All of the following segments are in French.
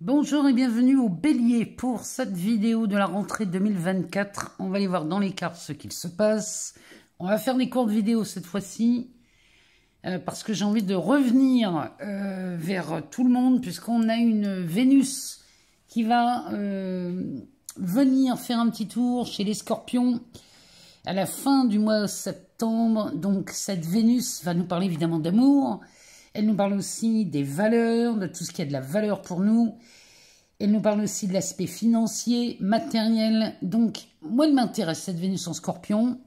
Bonjour et bienvenue au Bélier pour cette vidéo de la rentrée 2024. On va aller voir dans les cartes ce qu'il se passe. On va faire des courtes vidéos cette fois-ci parce que j'ai envie de revenir vers tout le monde puisqu'on a une Vénus qui va venir faire un petit tour chez les Scorpions à la fin du mois de septembre. Donc cette Vénus va nous parler évidemment d'amour. Elle nous parle aussi des valeurs, de tout ce qui a de la valeur pour nous. Elle nous parle aussi de l'aspect financier, matériel. Donc, moi, elle m'intéresse, cette Vénus en Scorpion.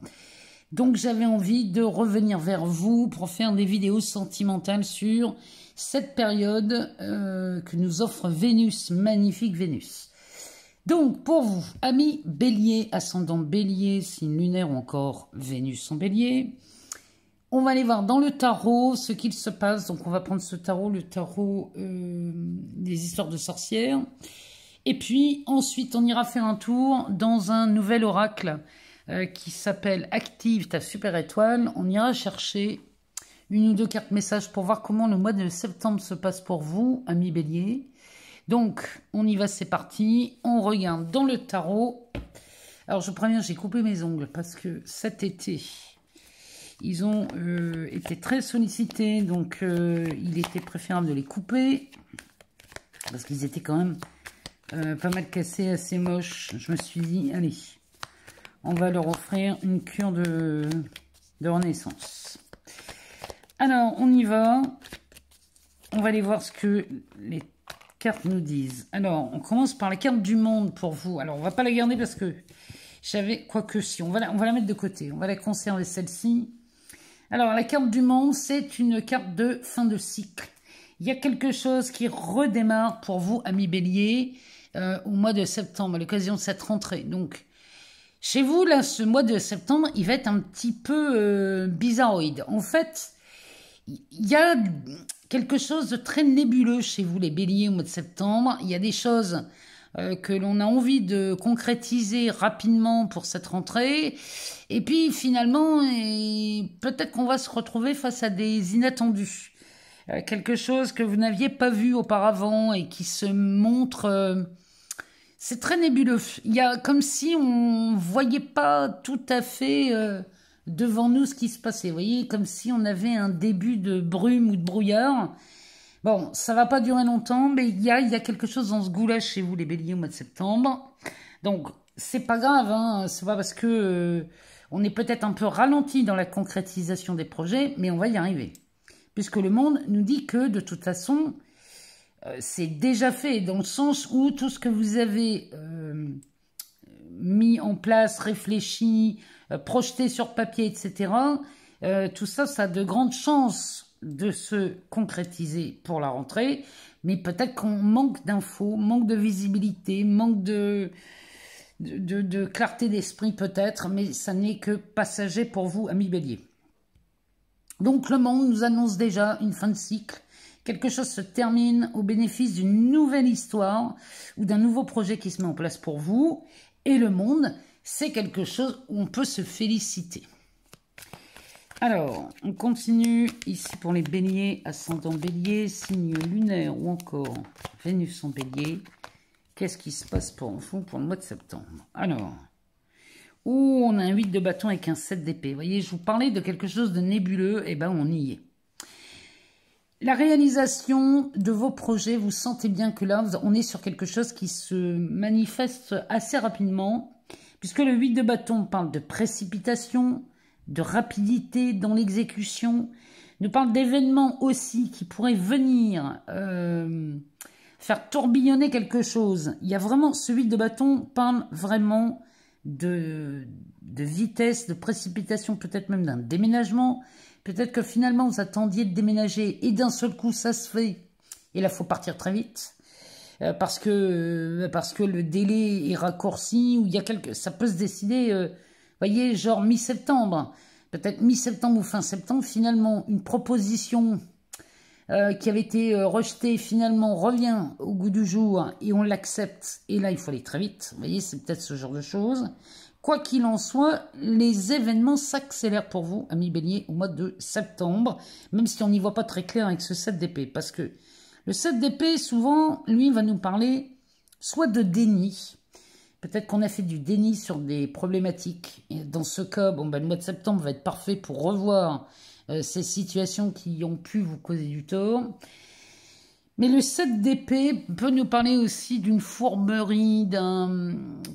Donc, j'avais envie de revenir vers vous pour faire des vidéos sentimentales sur cette période que nous offre Vénus, magnifique Vénus. Donc, pour vous, amis Bélier, ascendant Bélier, signe lunaire ou encore Vénus en Bélier, on va aller voir dans le tarot ce qu'il se passe. Donc, on va prendre ce tarot, le tarot des histoires de sorcières. Et puis, ensuite, on ira faire un tour dans un nouvel oracle qui s'appelle « Active ta super étoile ». On ira chercher une ou deux cartes messages pour voir comment le mois de septembre se passe pour vous, amis Bélier. Donc, on y va, c'est parti. On regarde dans le tarot. Alors, je préviens, j'ai coupé mes ongles parce que cet été... Ils ont été très sollicités, donc il était préférable de les couper, parce qu'ils étaient quand même pas mal cassés, assez moches. Je me suis dit, allez, on va leur offrir une cure de renaissance. Alors, on y va. On va aller voir ce que les cartes nous disent. Alors, on commence par la carte du monde pour vous. Alors, on va pas la garder parce que j'avais... Quoique si, on va la mettre de côté. On va la conserver, celle-ci. Alors, la carte du monde, c'est une carte de fin de cycle. Il y a quelque chose qui redémarre pour vous, amis Bélier, au mois de septembre, à l'occasion de cette rentrée. Donc, chez vous, là, ce mois de septembre, il va être un petit peu bizarroïde. En fait, il y a quelque chose de très nébuleux chez vous, les Béliers, au mois de septembre. Il y a des choses... que l'on a envie de concrétiser rapidement pour cette rentrée. Et puis finalement, peut-être qu'on va se retrouver face à des inattendus. Quelque chose que vous n'aviez pas vu auparavant et qui se montre... c'est très nébuleux. Il y a comme si on ne voyait pas tout à fait devant nous ce qui se passait. Vous voyez, comme si on avait un début de brume ou de brouillard. Bon, ça va pas durer longtemps, mais il y a quelque chose dans ce goût-là chez vous, les Béliers, au mois de septembre. Donc, c'est pas grave, hein, c'est pas parce que on est peut-être un peu ralenti dans la concrétisation des projets, mais on va y arriver. Puisque le monde nous dit que, de toute façon, c'est déjà fait, dans le sens où tout ce que vous avez mis en place, réfléchi, projeté sur papier, etc., tout ça, ça a de grandes chances de se concrétiser pour la rentrée, mais peut-être qu'on manque d'infos, manque de visibilité, manque de clarté d'esprit peut-être, mais ça n'est que passager pour vous, amis Bélier. Donc le monde nous annonce déjà une fin de cycle, quelque chose se termine au bénéfice d'une nouvelle histoire ou d'un nouveau projet qui se met en place pour vous, et le monde, c'est quelque chose où on peut se féliciter. Alors, on continue ici pour les Béliers, ascendant Bélier, signe lunaire ou encore Vénus en Bélier. Qu'est-ce qui se passe pour vous pour le mois de septembre? Alors, on a un 8 de bâton avec un 7 d'épée. Vous voyez, je vous parlais de quelque chose de nébuleux, et ben on y est. La réalisation de vos projets, vous sentez bien que là, on est sur quelque chose qui se manifeste assez rapidement, puisque le 8 de bâton parle de précipitation, de rapidité dans l'exécution, nous parle d'événements aussi qui pourraient venir faire tourbillonner quelque chose. Il y a vraiment, ce 8 de bâton parle vraiment de vitesse, de précipitation, peut-être même d'un déménagement. Peut-être que finalement vous attendiez de déménager et d'un seul coup ça se fait. Et là, il faut partir très vite. Parce que le délai est raccourci, ou il y a ça peut se décider... voyez, genre mi-septembre, peut-être mi-septembre ou fin septembre, finalement, une proposition qui avait été rejetée, finalement, revient au goût du jour et on l'accepte. Et là, il faut aller très vite. Vous voyez, c'est peut-être ce genre de choses. Quoi qu'il en soit, les événements s'accélèrent pour vous, amis Bélier, au mois de septembre, même si on n'y voit pas très clair avec ce 7 d'épée. Parce que Le 7 d'épée, souvent, lui, va nous parler soit de déni. Peut-être qu'on a fait du déni sur des problématiques. Et dans ce cas, bon, ben, le mois de septembre va être parfait pour revoir ces situations qui ont pu vous causer du tort. Mais le 7 d'épée peut nous parler aussi d'une fourberie,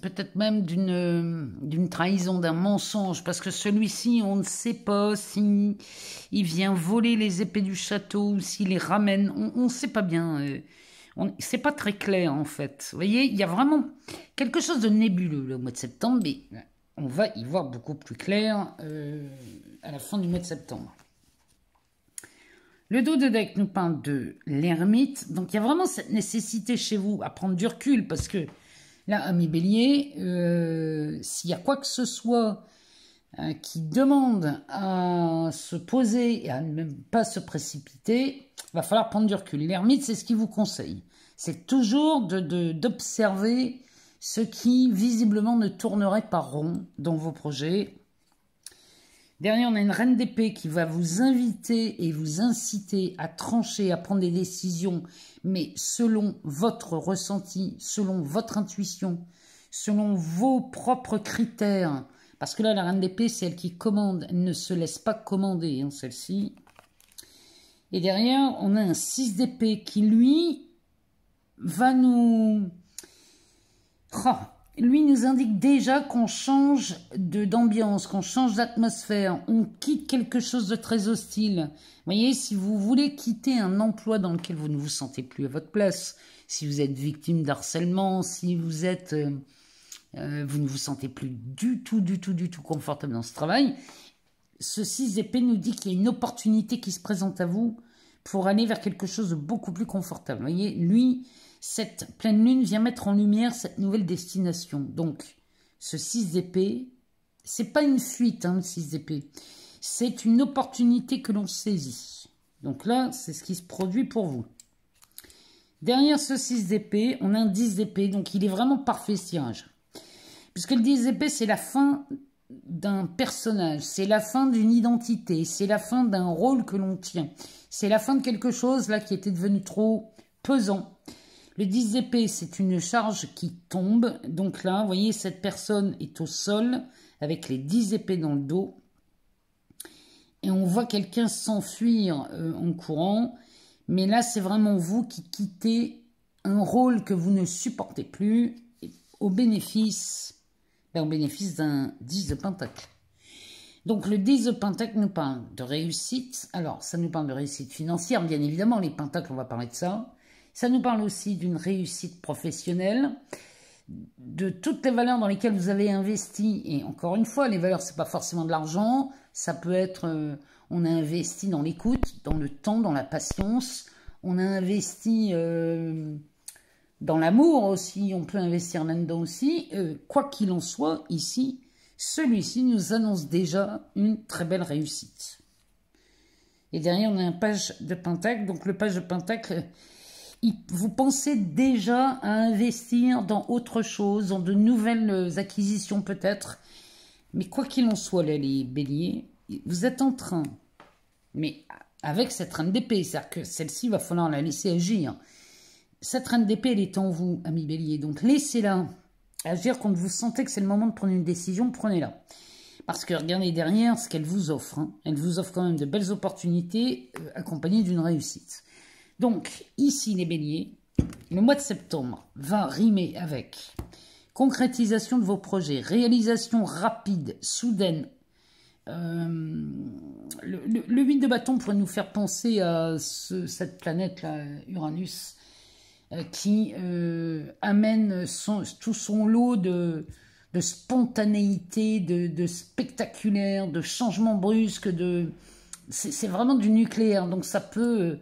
peut-être même d'une trahison, d'un mensonge, parce que celui-ci, on ne sait pas si il vient voler les épées du château ou s'il les ramène. On ne sait pas bien. C'est pas très clair en fait. Vous voyez, il y a vraiment quelque chose de nébuleux le mois de septembre, mais on va y voir beaucoup plus clair à la fin du mois de septembre. Le dos de deck nous parle de l'ermite. Donc, il y a vraiment cette nécessité chez vous à prendre du recul parce que là, ami bélier, s'il y a quoi que ce soit qui demande à se poser et à ne même pas se précipiter, il va falloir prendre du recul. L'ermite, c'est ce qu'il vous conseille. C'est toujours d'observer ce qui, visiblement, ne tournerait pas rond dans vos projets. Derrière, on a une reine d'épée qui va vous inviter et vous inciter à trancher, à prendre des décisions, mais selon votre ressenti, selon votre intuition, selon vos propres critères. Parce que là, la reine d'épée, c'est elle qui commande, elle ne se laisse pas commander, hein, celle-ci. Et derrière, on a un 6 d'épée qui, lui, va nous... Lui nous indique déjà qu'on change d'ambiance, qu'on change d'atmosphère, on quitte quelque chose de très hostile. Vous voyez, si vous voulez quitter un emploi dans lequel vous ne vous sentez plus à votre place, si vous êtes victime d'harcèlement, si vous êtes, vous ne vous sentez plus du tout confortable dans ce travail, ce 6 d'épée nous dit qu'il y a une opportunité qui se présente à vous pour aller vers quelque chose de beaucoup plus confortable. Vous voyez, lui... Cette pleine lune vient mettre en lumière cette nouvelle destination. Donc, ce 6 d'épée, c'est pas une fuite, hein, le 6 d'épée. C'est une opportunité que l'on saisit. Donc là, c'est ce qui se produit pour vous. Derrière ce 6 d'épée, on a un 10 d'épée. Donc, il est vraiment parfait, ce tirage. Puisque le 10 d'épée, c'est la fin d'un personnage. C'est la fin d'une identité. C'est la fin d'un rôle que l'on tient. C'est la fin de quelque chose, là, qui était devenu trop pesant. Le 10 d'épée, c'est une charge qui tombe. Donc là, vous voyez, cette personne est au sol avec les 10 épées dans le dos. Et on voit quelqu'un s'enfuir en courant. Mais là, c'est vraiment vous qui quittez un rôle que vous ne supportez plus au bénéfice d'un 10 de pentacle. Donc le 10 de pentacle nous parle de réussite. Alors, ça nous parle de réussite financière, bien évidemment. Les pentacles, on va parler de ça. Ça nous parle aussi d'une réussite professionnelle, de toutes les valeurs dans lesquelles vous avez investi. Et encore une fois, les valeurs, ce n'est pas forcément de l'argent. Ça peut être, on a investi dans l'écoute, dans le temps, dans la patience. On a investi dans l'amour aussi. On peut investir là-dedans aussi. Quoi qu'il en soit, ici, celui-ci nous annonce déjà une très belle réussite. Et derrière, on a un page de pentacle. Donc le page de pentacle... Vous pensez déjà à investir dans autre chose, dans de nouvelles acquisitions peut-être. Mais quoi qu'il en soit, là, les béliers, vous êtes en train, mais avec cette reine d'épée, c'est-à-dire que celle-ci, il va falloir la laisser agir. Cette reine d'épée, elle est en vous, amis béliers. Donc laissez-la agir quand vous sentez que c'est le moment de prendre une décision, prenez-la. Parce que regardez derrière ce qu'elle vous offre. Hein. Elle vous offre quand même de belles opportunités accompagnées d'une réussite. Donc, ici, les béliers, le mois de septembre va rimer avec concrétisation de vos projets, réalisation rapide, soudaine. Le 8 de bâton pourrait nous faire penser à cette planète-là, Uranus, qui amène tout son lot de spontanéité, de spectaculaire, de changements brusques. C'est vraiment du nucléaire, donc ça peut...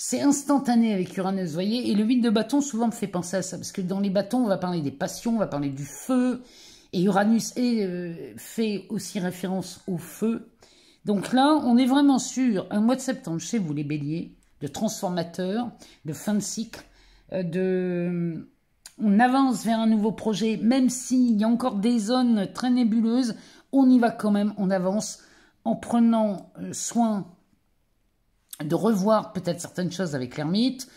C'est instantané avec Uranus, vous voyez. Et le 8 de bâton, souvent, me fait penser à ça. Parce que dans les bâtons, on va parler des passions, on va parler du feu. Et Uranus fait aussi référence au feu. Donc là, on est vraiment sur un mois de septembre chez vous, les béliers, de transformateur, de fin de cycle, on avance vers un nouveau projet, même s'il y a encore des zones très nébuleuses, on y va quand même, on avance en prenant soin de revoir peut-être certaines choses avec l'ermite.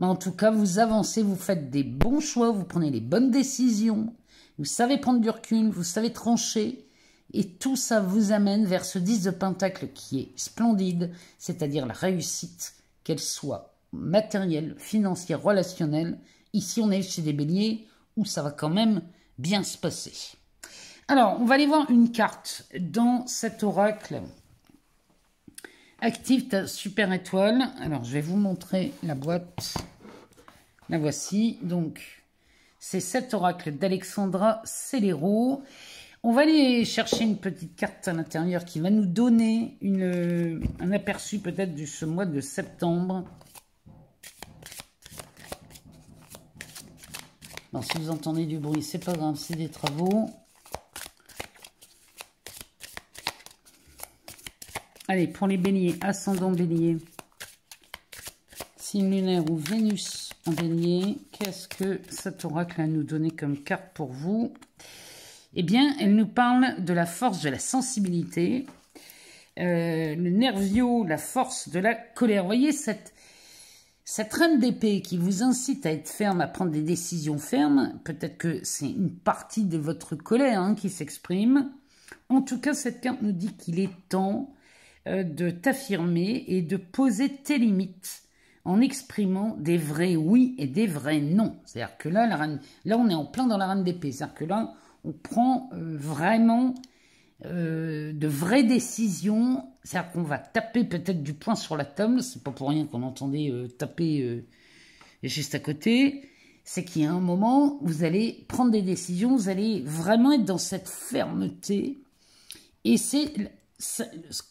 Mais en tout cas, vous avancez, vous faites des bons choix, vous prenez les bonnes décisions, vous savez prendre du recul, vous savez trancher. Et tout ça vous amène vers ce 10 de Pentacle qui est splendide, c'est-à-dire la réussite, qu'elle soit matérielle, financière, relationnelle. Ici, on est chez des béliers où ça va quand même bien se passer. Alors, on va aller voir une carte dans cet oracle. Active ta super étoile. Alors, je vais vous montrer la boîte. La voici. Donc, c'est cet oracle d'Alexandra Célero. On va aller chercher une petite carte à l'intérieur qui va nous donner un aperçu peut-être de ce mois de septembre. Alors, si vous entendez du bruit, c'est pas grave, c'est des travaux. Allez, pour les béliers, ascendant bélier, signe lunaire ou Vénus en bélier, qu'est-ce que cet oracle a nous donné comme carte pour vous? Eh bien, elle nous parle de la force de la sensibilité, le nervio, la force de la colère. Vous voyez, cette reine d'épée qui vous incite à être ferme, à prendre des décisions fermes, peut-être que c'est une partie de votre colère qui s'exprime. En tout cas, cette carte nous dit qu'il est temps de t'affirmer et de poser tes limites en exprimant des vrais oui et des vrais non. C'est-à-dire que là, on est en plein dans la reine d'épée. C'est-à-dire que là, on prend vraiment de vraies décisions. C'est-à-dire qu'on va taper peut-être du poing sur la table. C'est pas pour rien qu'on entendait taper juste à côté. C'est qu'il y a un moment, vous allez prendre des décisions, vous allez vraiment être dans cette fermeté. Et c'est ce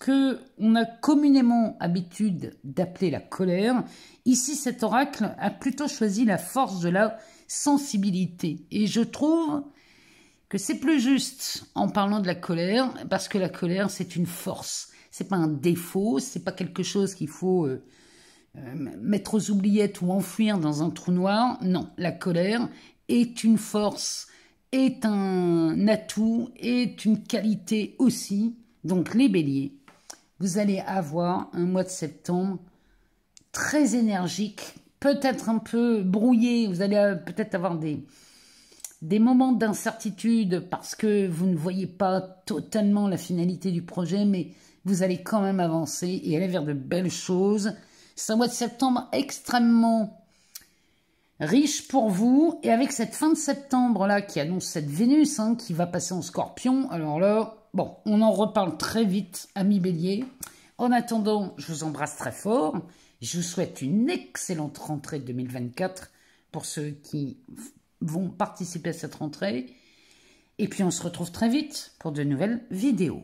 qu'on a communément habitude d'appeler la colère. Ici, cet oracle a plutôt choisi la force de la sensibilité. Et je trouve que c'est plus juste en parlant de la colère, parce que la colère, c'est une force. C'est pas un défaut, c'est pas quelque chose qu'il faut mettre aux oubliettes ou enfouir dans un trou noir. Non, la colère est une force, est un atout, est une qualité aussi. Donc les béliers, vous allez avoir un mois de septembre très énergique, peut-être un peu brouillé, vous allez peut-être avoir des moments d'incertitude parce que vous ne voyez pas totalement la finalité du projet, mais vous allez quand même avancer et aller vers de belles choses. C'est un mois de septembre extrêmement riche pour vous, et avec cette fin de septembre là qui annonce cette Vénus qui va passer en Scorpion, alors là, bon, on en reparle très vite, amis béliers. En attendant, je vous embrasse très fort. Je vous souhaite une excellente rentrée 2024 pour ceux qui vont participer à cette rentrée. Et puis on se retrouve très vite pour de nouvelles vidéos.